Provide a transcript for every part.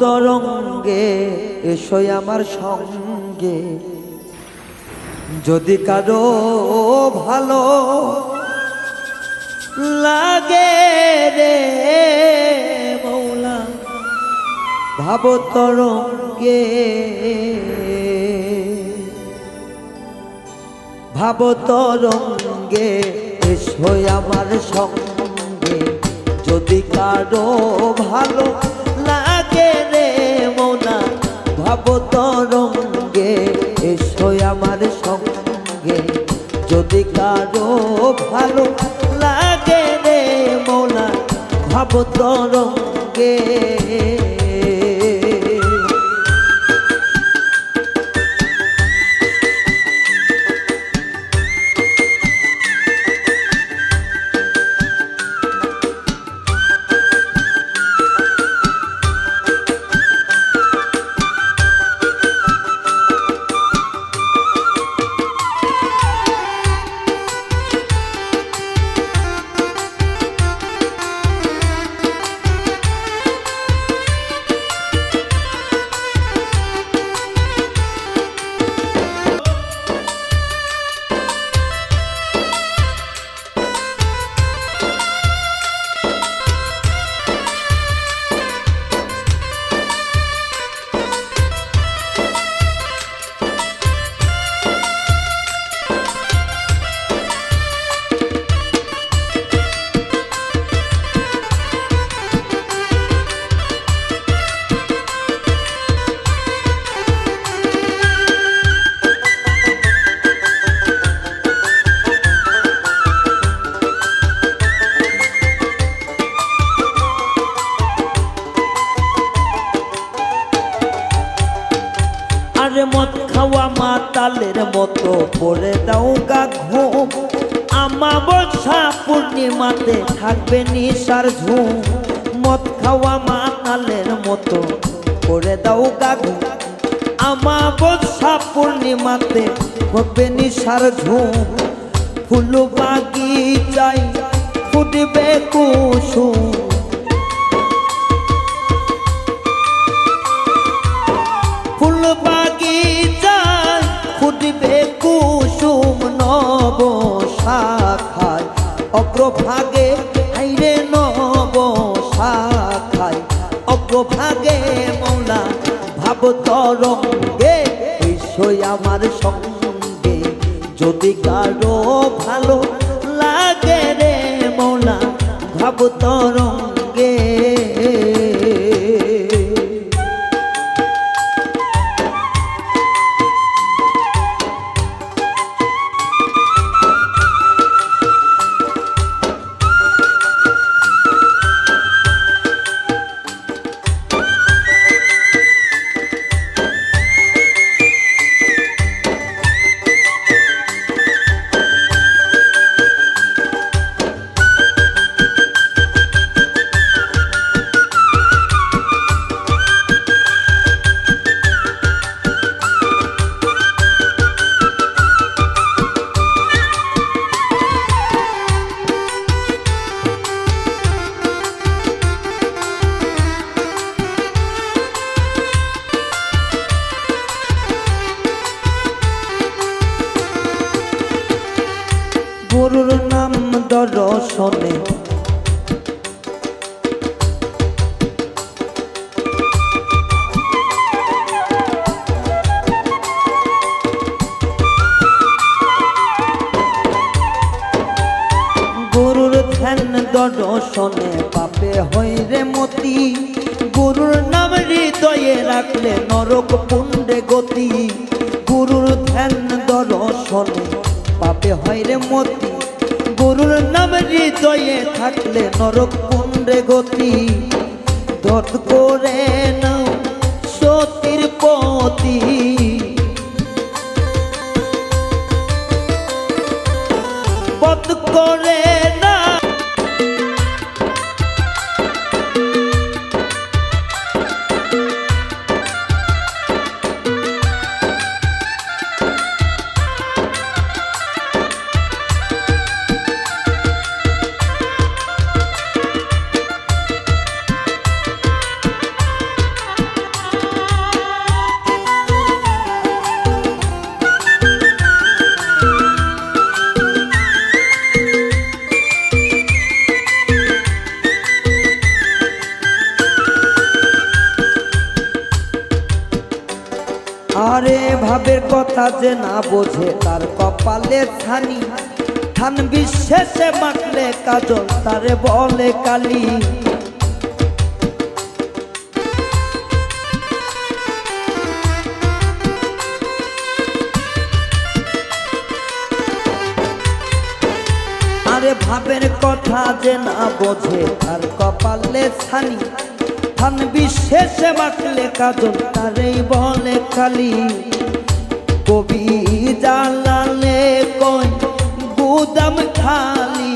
তরঙ্গে এসো আমার সঙ্গে, যদি কারো ভালো লাগে রে মৌলা ভাব তরঙ্গে, ভাব তরঙ্গে এসো আমার সঙ্গে, যদি কারো ভালো লাগে রে মৌলা ভাব তরঙ্গে এসো আমার সঙ্গে, যদি কারো ভালো লাগে রে মৌলা ভাব তরঙ্গে। মদ খাওয়া মাতালের মতো পড়ে দাও গা ঘুম, আমাবস্যা পূর্ণিমাতে থাকবে নিশার ঝুম। মদ খাওয়া মাতালের মতো পড়ে দাও গা ঘুম, আমাবস্যা পূর্ণিমাতে থাকবে নিশার ঝুম। ফুল বাগিচায় ফুটবে কুসুম, ফুল বাগিচায় ফুটবে কুসুম নব শাখায় অগ্রভাগে, হাইরে নব শাখায় অগ্রভাগে মৌলা ভাব তরঙ্গে এসো আমার সঙ্গে, যদি কারো ভালো লাগে রে মৌলা ভাব তরঙ্গে। গুরুর নাম দর্শনে গুরুর ধ্যান দর্শনে পাপে হয় রে মতি, গুরুর নাম হৃদয়ে রাখলে নরক পুণ্ডে গতি। গুরুর ধ্যান দর্শনে পাপে হয় রে মতি, গুরুর নাম হৃদয়ে থাকলে নরক পুণ্ডে গতি। ধত করে নাও সতীর পতি, বধ করে না ভাবের কথা যে না বোঝে তার কপালে ছানি, থান বিশেষে মাখলে কাজল তারে বলে কালি। আরে ভাবের কথা যে না বোঝে তার কপালে ছানি, থান বিশেষে মাখলে কাজল তারেই বলে কালি। কবি জালালে কই গুদাম খালি,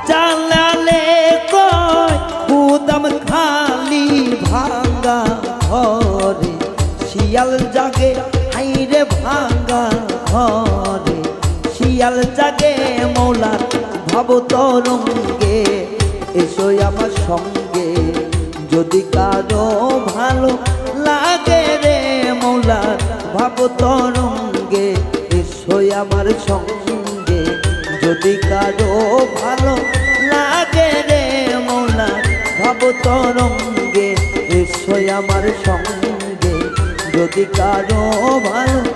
জালালে কই গুদাম খালি। ভাঙ্গা ঘরে শিয়াল জাগে, হাইরে ভাঙ্গা ঘরে শিয়াল জাগে। মৌলার ভাব তরঙ্গে এসো আমার সঙ্গে, যদি কারো ভালো লাগে রে মৌলার ভাব তরঙ্গে এসো আমার সঙ্গে। যদি কারো ভালো লাগে রে মৌলার ভাব তরঙ্গে এসো আমার সঙ্গে। যদি কারো ভালো